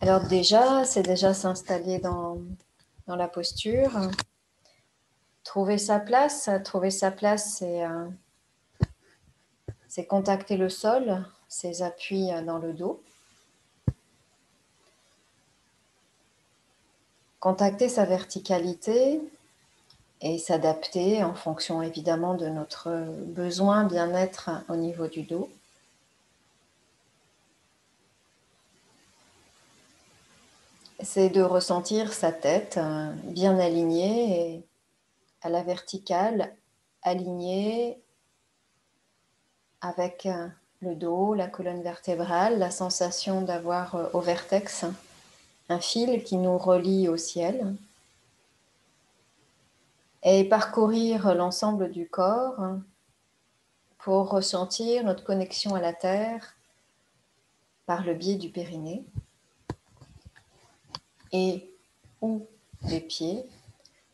Alors déjà, c'est déjà s'installer dans la posture. Trouver sa place. Trouver sa place, c'est contacter le sol, ses appuis dans le dos. Contacter sa verticalité et s'adapter en fonction évidemment de notre besoin bien-être au niveau du dos. C'est de ressentir sa tête bien alignée et à la verticale, alignée avec le dos, la colonne vertébrale, la sensation d'avoir au vertex un fil qui nous relie au ciel et parcourir l'ensemble du corps pour ressentir notre connexion à la terre par le biais du périnée et ou des pieds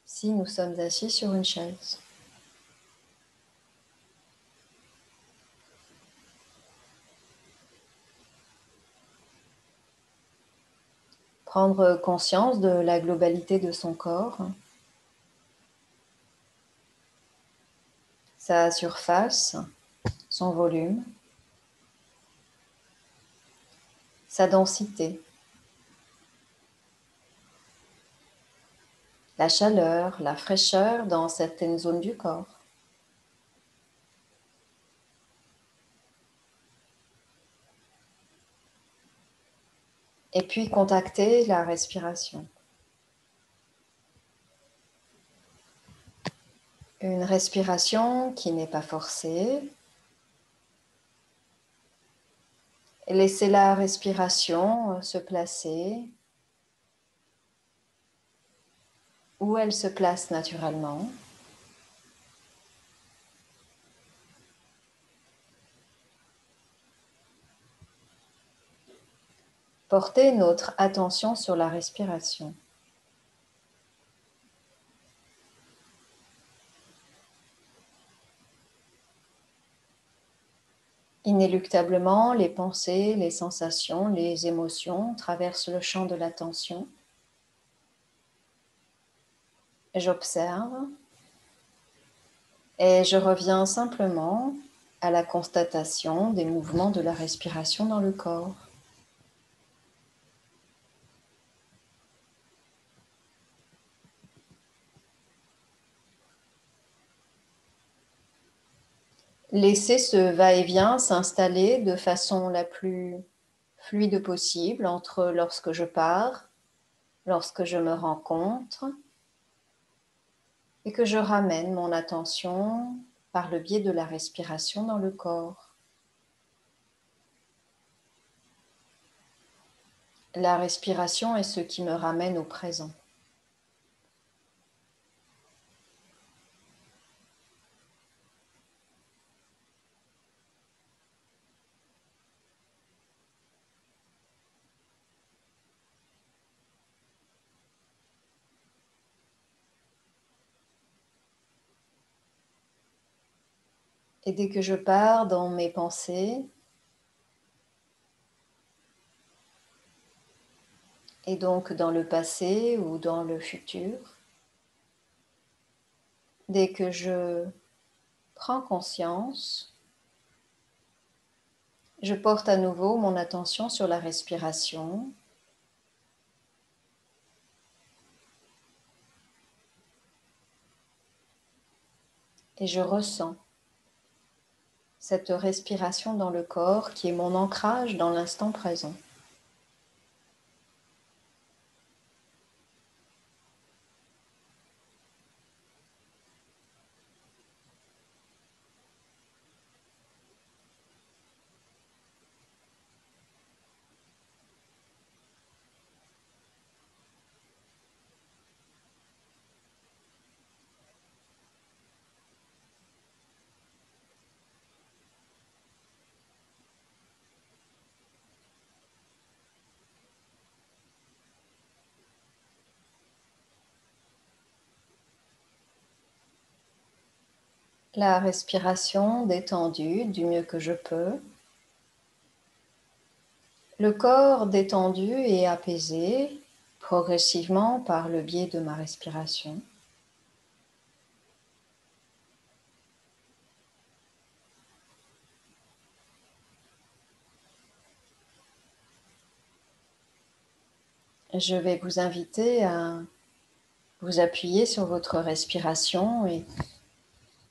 si nous sommes assis sur une chaise. Prendre conscience de la globalité de son corps, sa surface, son volume, sa densité, la chaleur, la fraîcheur dans certaines zones du corps. Et puis contacter la respiration. Une respiration qui n'est pas forcée. Et laisser la respiration se placer où elle se place naturellement. Porter notre attention sur la respiration. Inéluctablement, les pensées, les sensations, les émotions traversent le champ de l'attention. J'observe et je reviens simplement à la constatation des mouvements de la respiration dans le corps. Laisser ce va-et-vient s'installer de façon la plus fluide possible entre lorsque je pars, lorsque je me rencontre et que je ramène mon attention par le biais de la respiration dans le corps. La respiration est ce qui me ramène au présent. Et dès que je pars dans mes pensées, et donc dans le passé ou dans le futur, dès que je prends conscience, je porte à nouveau mon attention sur la respiration et je ressens cette respiration dans le corps qui est mon ancrage dans l'instant présent. La respiration détendue du mieux que je peux. Le corps détendu et apaisé progressivement par le biais de ma respiration. Je vais vous inviter à vous appuyer sur votre respiration et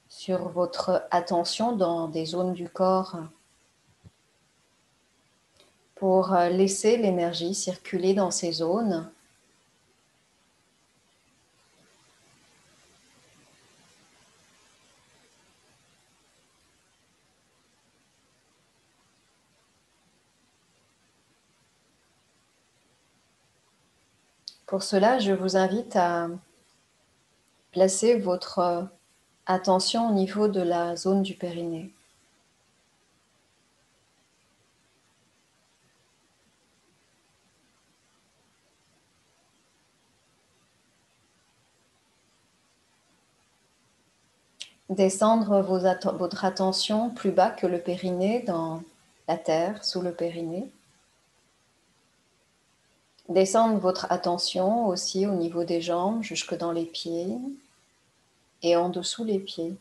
sur votre attention dans des zones du corps pour laisser l'énergie circuler dans ces zones. Pour cela, je vous invite à placer votre attention au niveau de la zone du périnée. Descendre votre attention plus bas que le périnée dans la terre, sous le périnée. Descendre votre attention aussi au niveau des jambes jusque dans les pieds et en dessous les pieds.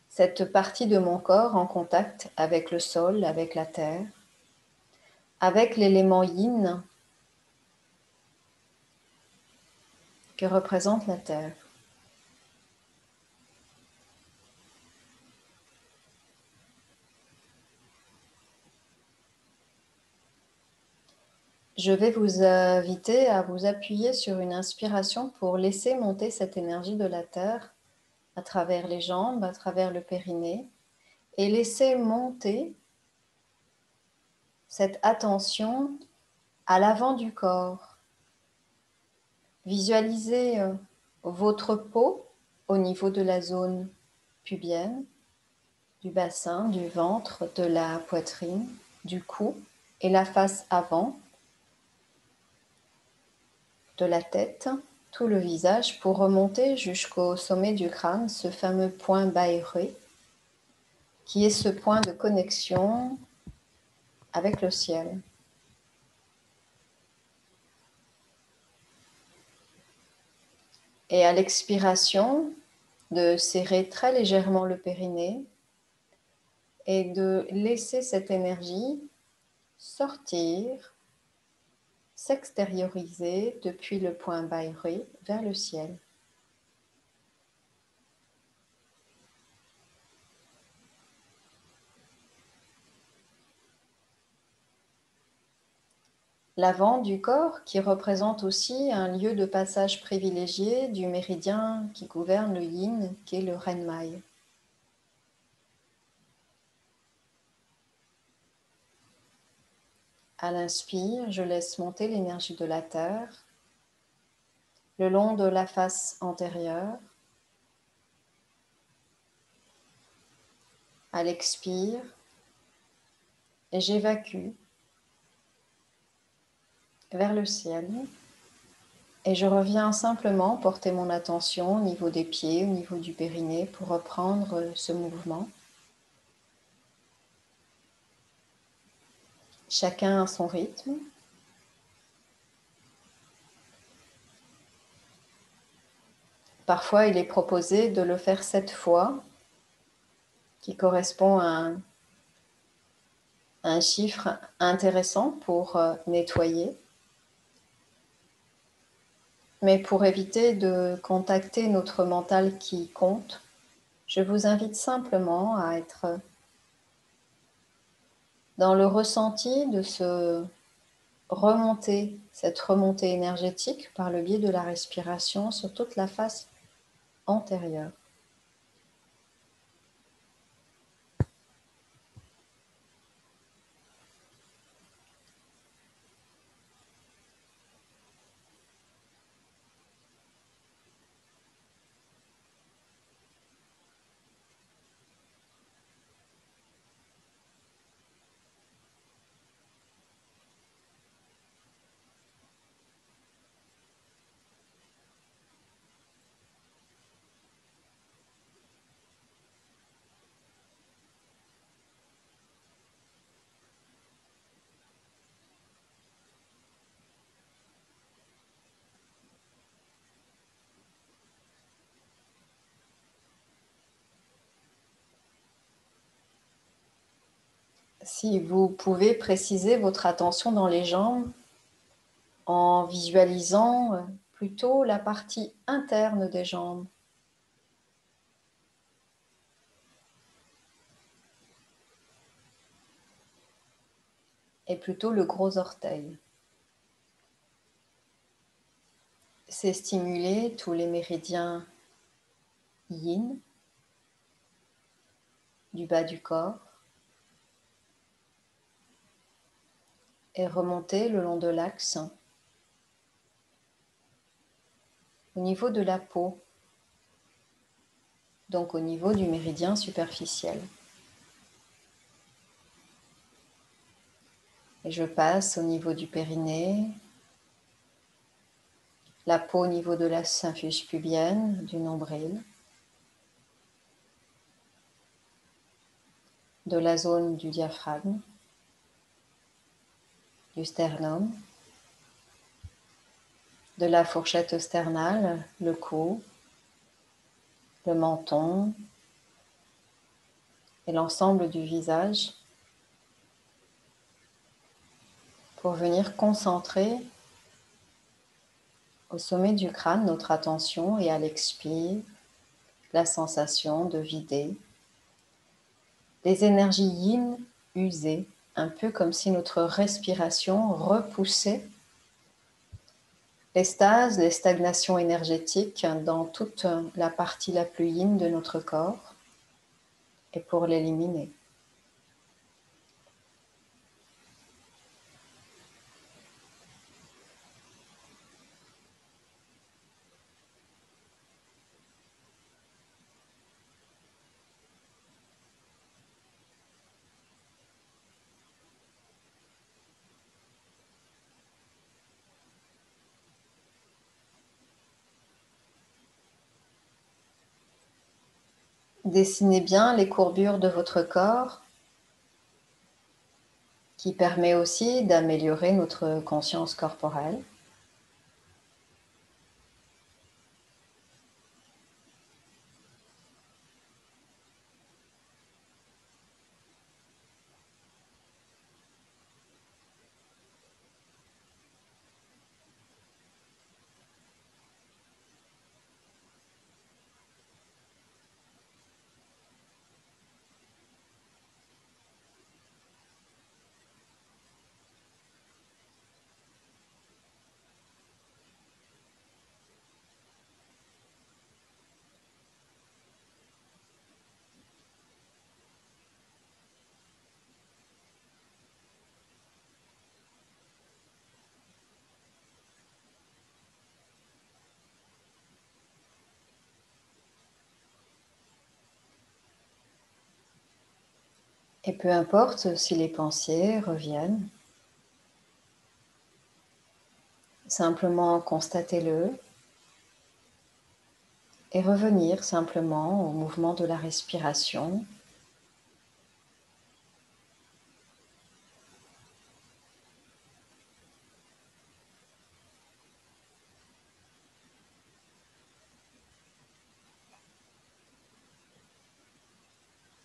Cette partie de mon corps en contact avec le sol, avec la terre, avec l'élément yin que représente la terre. Je vais vous inviter à vous appuyer sur une inspiration pour laisser monter cette énergie de la terre à travers les jambes, à travers le périnée, et laisser monter cette attention à l'avant du corps. Visualisez votre peau au niveau de la zone pubienne, du bassin, du ventre, de la poitrine, du cou et la face avant de la tête, tout le visage pour remonter jusqu'au sommet du crâne, ce fameux point Bairui, qui est ce point de connexion avec le ciel. Et à l'expiration, de serrer très légèrement le périnée et de laisser cette énergie sortir, s'extérioriser depuis le point Bairui vers le ciel. L'avant du corps qui représente aussi un lieu de passage privilégié du méridien qui gouverne le yin, qui est le Renmai. À l'inspire, je laisse monter l'énergie de la terre le long de la face antérieure. À l'expire, j'évacue vers le ciel et je reviens simplement porter mon attention au niveau des pieds, au niveau du périnée pour reprendre ce mouvement. Chacun à son rythme. Parfois, il est proposé de le faire 7 fois, qui correspond à un chiffre intéressant pour nettoyer. Mais pour éviter de contacter notre mental qui compte, je vous invite simplement à être dans le ressenti de cette remontée énergétique par le biais de la respiration sur toute la face antérieure. Si vous pouvez préciser votre attention dans les jambes en visualisant plutôt la partie interne des jambes. Et plutôt le gros orteil. C'est stimuler tous les méridiens yin du bas du corps et remonter le long de l'axe au niveau de la peau, donc au niveau du méridien superficiel. Et je passe au niveau du périnée, la peau au niveau de la symphyse pubienne, du nombril, de la zone du diaphragme, du sternum, de la fourchette sternale, le cou, le menton et l'ensemble du visage pour venir concentrer au sommet du crâne notre attention et à l'expire, la sensation de vider les énergies yin usées, un peu comme si notre respiration repoussait les stases, les stagnations énergétiques dans toute la partie la plus yin de notre corps et pour l'éliminer. Dessinez bien les courbures de votre corps qui permet aussi d'améliorer notre conscience corporelle. Et peu importe si les pensées reviennent, simplement constatez-le et revenir simplement au mouvement de la respiration.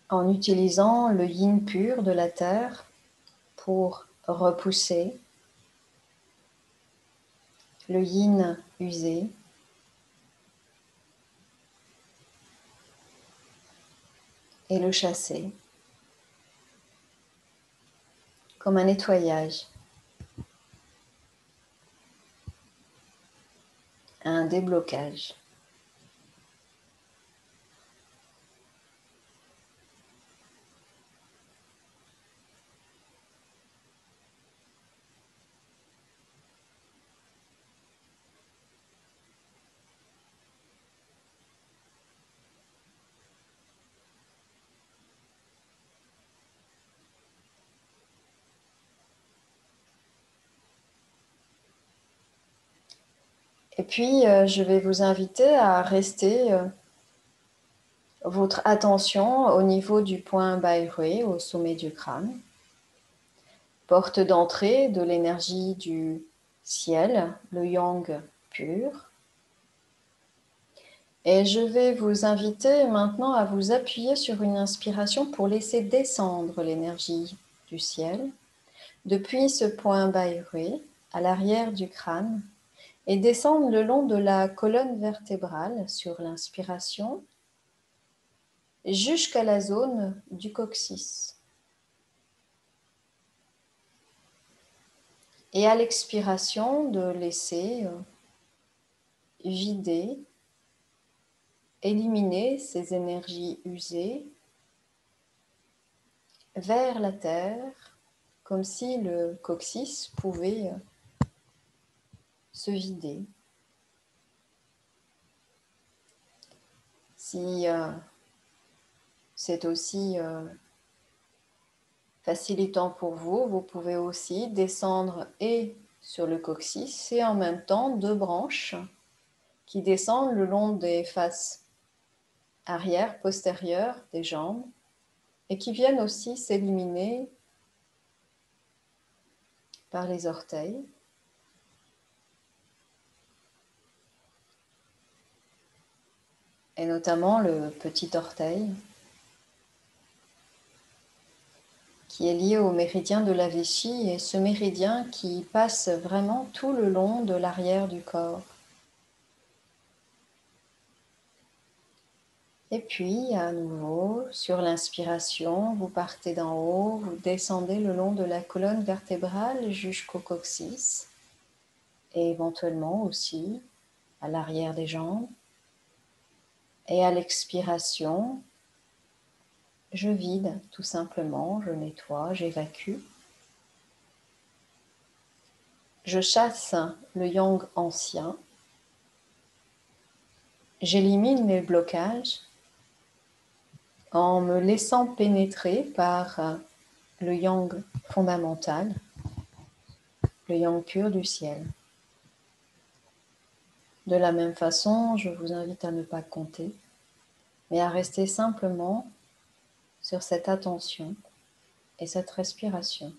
En utilisant le yin pur de la terre pour repousser le yin usé et le chasser comme un nettoyage, un déblocage. Et puis, je vais vous inviter à rester votre attention au niveau du point Bairui, au sommet du crâne, porte d'entrée de l'énergie du ciel, le yang pur. Et je vais vous inviter maintenant à vous appuyer sur une inspiration pour laisser descendre l'énergie du ciel, depuis ce point Bayreuth à l'arrière du crâne et descendre le long de la colonne vertébrale sur l'inspiration jusqu'à la zone du coccyx. Et à l'expiration, de laisser vider, éliminer ces énergies usées vers la terre, comme si le coccyx pouvait se vider. Si c'est aussi facilitant pour vous, vous pouvez aussi descendre et sur le coccyx et en même temps 2 branches qui descendent le long des faces arrière, postérieures des jambes et qui viennent aussi s'éliminer par les orteils. Et notamment le petit orteil qui est lié au méridien de la vessie et ce méridien qui passe vraiment tout le long de l'arrière du corps. Et puis, à nouveau, sur l'inspiration, vous partez d'en haut, vous descendez le long de la colonne vertébrale jusqu'au coccyx et éventuellement aussi à l'arrière des jambes. Et à l'expiration, je vide tout simplement, je nettoie, j'évacue. Je chasse le yang ancien. J'élimine mes blocages en me laissant pénétrer par le yang fondamental, le yang pur du ciel. De la même façon, je vous invite à ne pas compter, mais à rester simplement sur cette attention et cette respiration.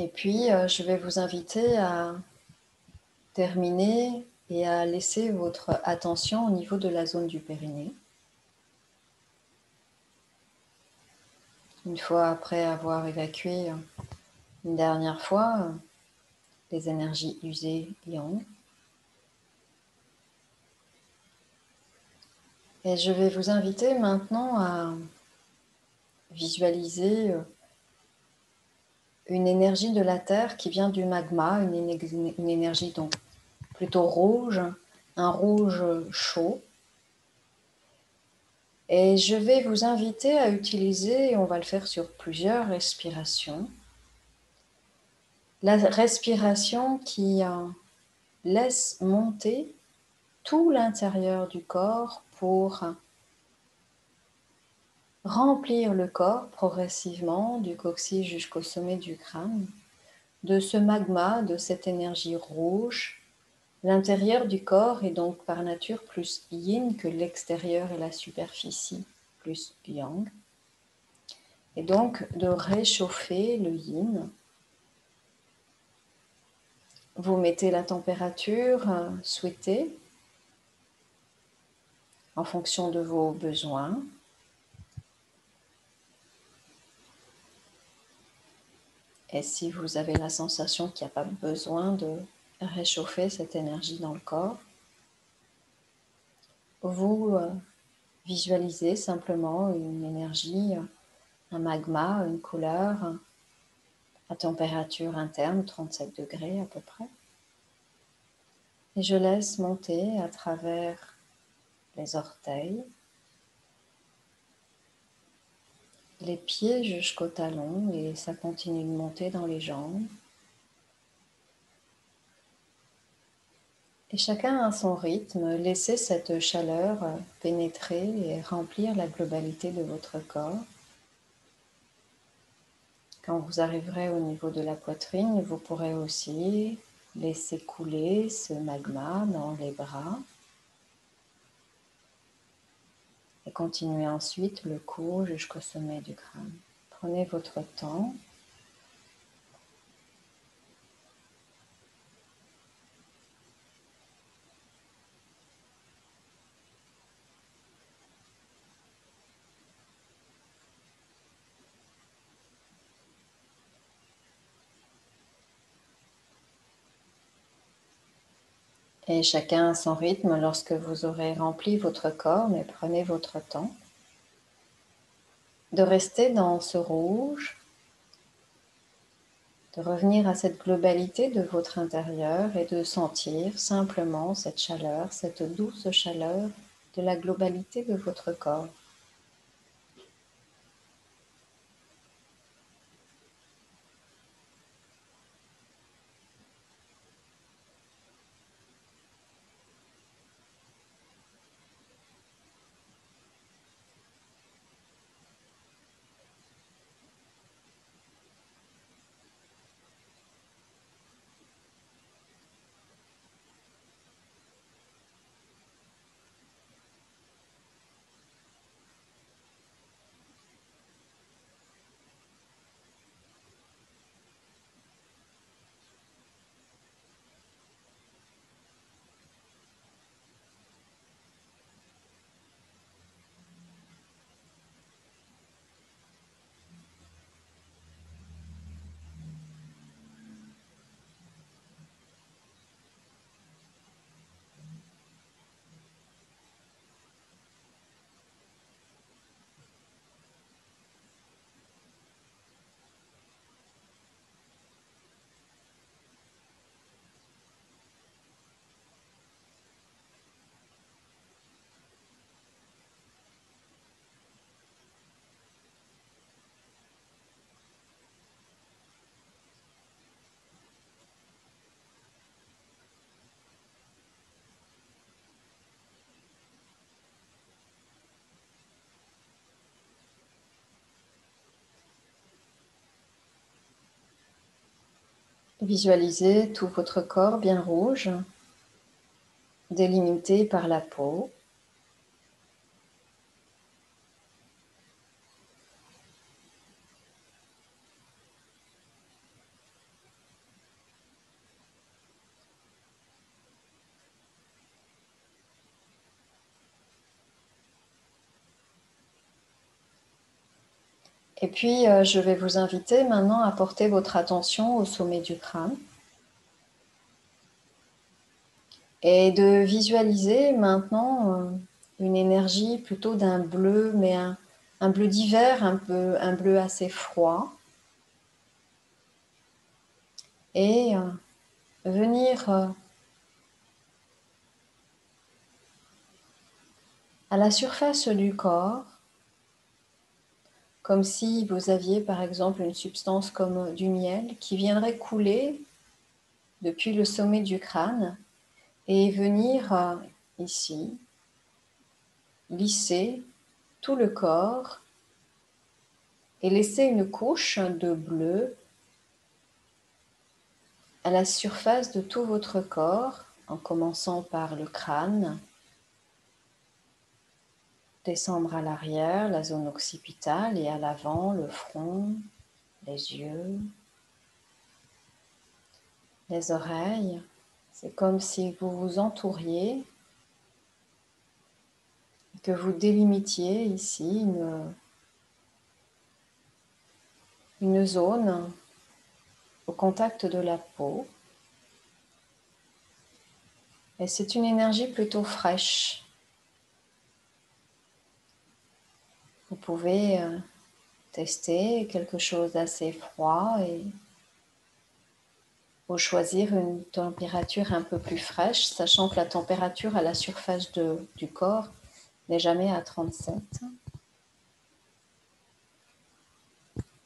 Et puis, je vais vous inviter à terminer et à laisser votre attention au niveau de la zone du périnée. Une fois après avoir évacué une dernière fois les énergies usées yang. Et je vais vous inviter maintenant à visualiser une énergie de la Terre qui vient du magma, une énergie donc plutôt rouge, un rouge chaud. Et je vais vous inviter à utiliser, et on va le faire sur plusieurs respirations, la respiration qui laisse monter tout l'intérieur du corps pour remplir le corps progressivement du coccyx jusqu'au sommet du crâne, de ce magma, de cette énergie rouge. L'intérieur du corps est donc par nature plus yin que l'extérieur et la superficie plus yang. Et donc de réchauffer le yin. Vous mettez la température souhaitée en fonction de vos besoins. Et si vous avez la sensation qu'il n'y a pas besoin de réchauffer cette énergie dans le corps, vous visualisez simplement une énergie, un magma, une couleur à température interne, 37 degrés à peu près. Et je laisse monter à travers les orteils, les pieds jusqu'au talon et ça continue de monter dans les jambes. Et chacun à son rythme, laissez cette chaleur pénétrer et remplir la globalité de votre corps. Quand vous arriverez au niveau de la poitrine, vous pourrez aussi laisser couler ce magma dans les bras. Et continuez ensuite le cou jusqu'au sommet du crâne. Prenez votre temps. Et chacun à son rythme, lorsque vous aurez rempli votre corps, mais prenez votre temps de rester dans ce rouge, de revenir à cette globalité de votre intérieur et de sentir simplement cette chaleur, cette douce chaleur de la globalité de votre corps. Visualisez tout votre corps bien rouge, délimité par la peau. Et puis, je vais vous inviter maintenant à porter votre attention au sommet du crâne et de visualiser maintenant une énergie plutôt d'un bleu, mais un bleu d'hiver, un bleu assez froid. Et venir à la surface du corps, comme si vous aviez par exemple une substance comme du miel qui viendrait couler depuis le sommet du crâne et venir ici lisser tout le corps et laisser une couche de bleu à la surface de tout votre corps, en commençant par le crâne, descendre à l'arrière, la zone occipitale, et à l'avant, le front, les yeux, les oreilles. C'est comme si vous vous entouriez, que vous délimitiez ici une zone au contact de la peau. Et c'est une énergie plutôt fraîche. Vous pouvez tester quelque chose d'assez froid ou choisir une température un peu plus fraîche, sachant que la température à la surface du corps n'est jamais à 37.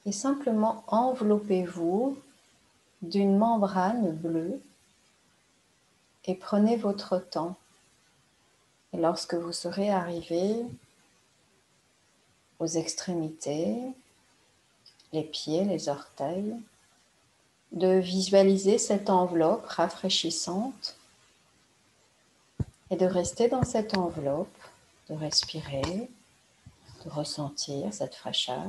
Et simplement enveloppez-vous d'une membrane bleue et prenez votre temps. Et lorsque vous serez arrivé aux extrémités, les pieds, les orteils, de visualiser cette enveloppe rafraîchissante et de rester dans cette enveloppe, de respirer, de ressentir cette fraîcheur.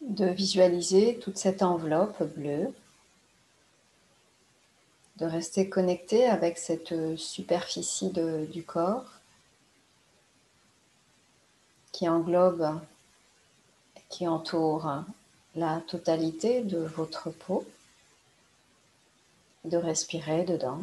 De visualiser toute cette enveloppe bleue, de rester connecté avec cette superficie du corps qui englobe, qui entoure la totalité de votre peau, de respirer dedans.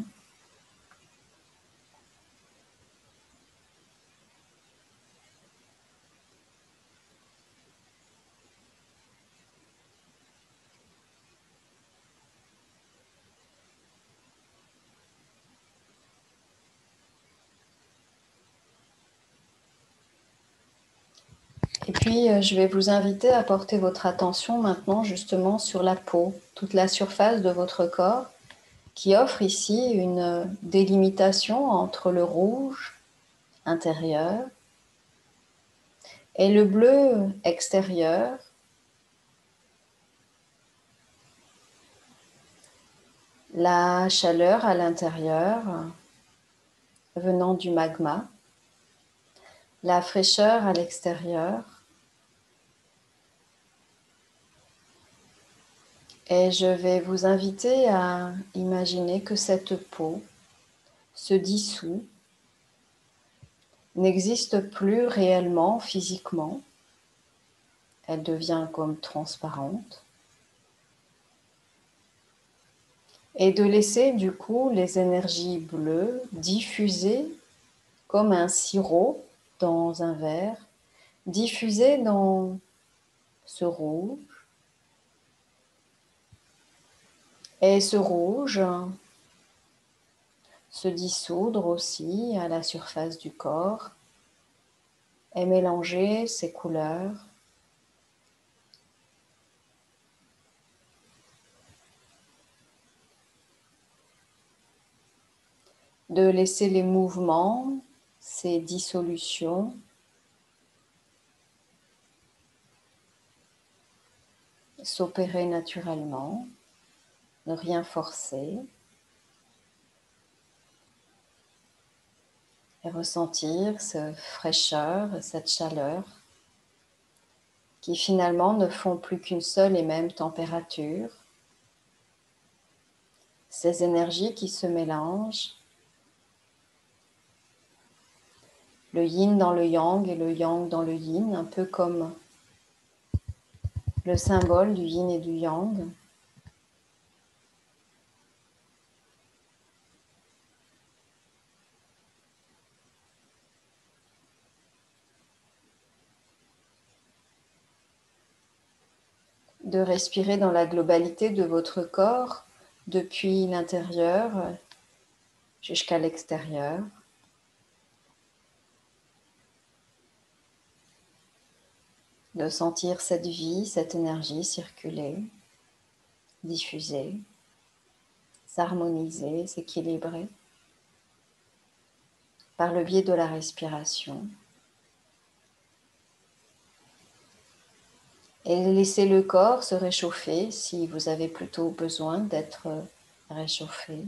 Et puis, je vais vous inviter à porter votre attention maintenant justement sur la peau, toute la surface de votre corps qui offre ici une délimitation entre le rouge intérieur Et le bleu extérieur, la chaleur à l'intérieur venant du magma, la fraîcheur à l'extérieur. Et je vais vous inviter à imaginer que cette peau se dissout, n'existe plus réellement physiquement, elle devient comme transparente. Et de laisser du coup les énergies bleues diffuser comme un sirop dans un verre, diffuser dans ce rouge. Et ce rouge se dissoudre aussi à la surface du corps et mélanger ses couleurs. De laisser les mouvements, ces dissolutions, s'opérer naturellement, ne rien forcer et ressentir cette fraîcheur, cette chaleur qui finalement ne font plus qu'une seule et même température. Ces énergies qui se mélangent, le yin dans le yang et le yang dans le yin, un peu comme le symbole du yin et du yang. De respirer dans la globalité de votre corps, depuis l'intérieur jusqu'à l'extérieur. De sentir cette vie, cette énergie circuler, diffuser, s'harmoniser, s'équilibrer par le biais de la respiration. Et laissez le corps se réchauffer si vous avez plutôt besoin d'être réchauffé.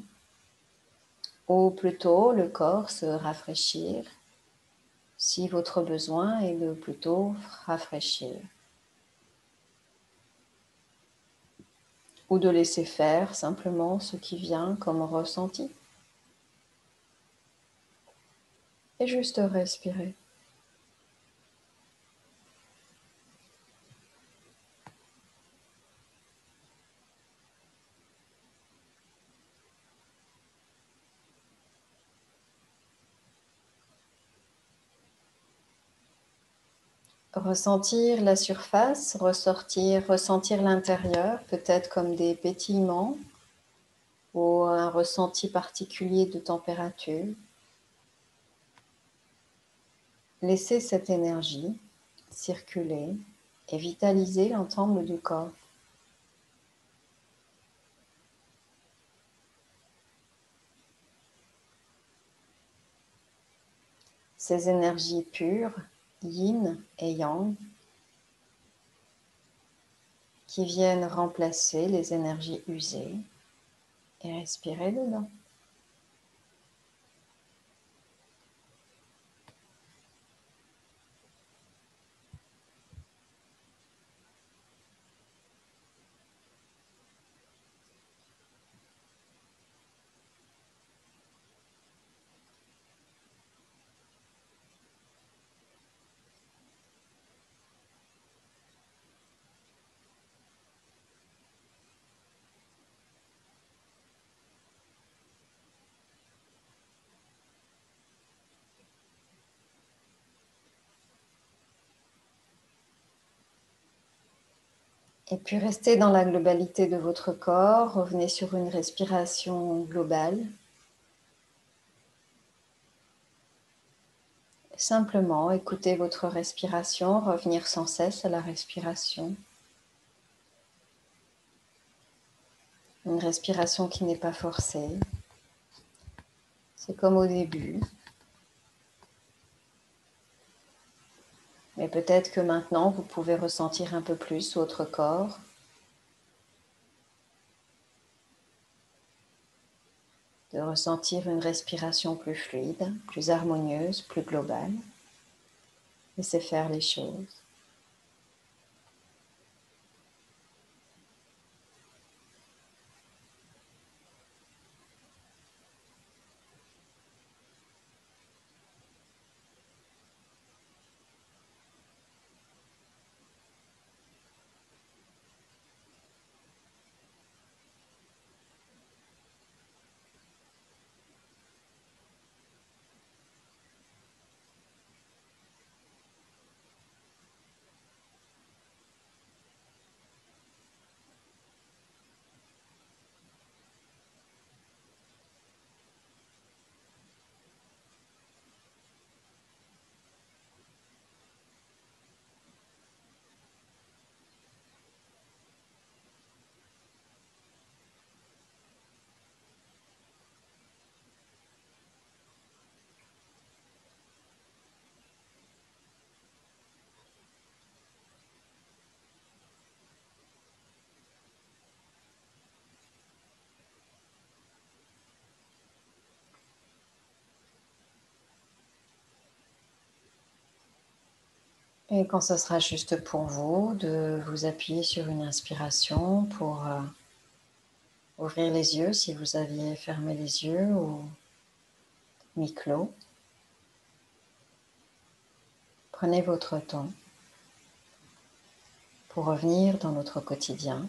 Ou plutôt le corps se rafraîchir si votre besoin est de plutôt rafraîchir. Ou de laisser faire simplement ce qui vient comme ressenti. Et juste respirer. Ressentir la surface, ressentir l'intérieur, peut-être comme des pétillements ou un ressenti particulier de température. Laissez cette énergie circuler et vitaliser l'ensemble du corps. Ces énergies pures, yin et yang, qui viennent remplacer les énergies usées, et respirer dedans. Et puis restez dans la globalité de votre corps, revenez sur une respiration globale. Simplement écoutez votre respiration, revenir sans cesse à la respiration. Une respiration qui n'est pas forcée. C'est comme au début. Mais peut-être que maintenant, vous pouvez ressentir un peu plus votre corps. De ressentir une respiration plus fluide, plus harmonieuse, plus globale. Laissez faire les choses. Et quand ce sera juste pour vous, de vous appuyer sur une inspiration pour ouvrir les yeux si vous aviez fermé les yeux ou mi-clos. Prenez votre temps pour revenir dans notre quotidien.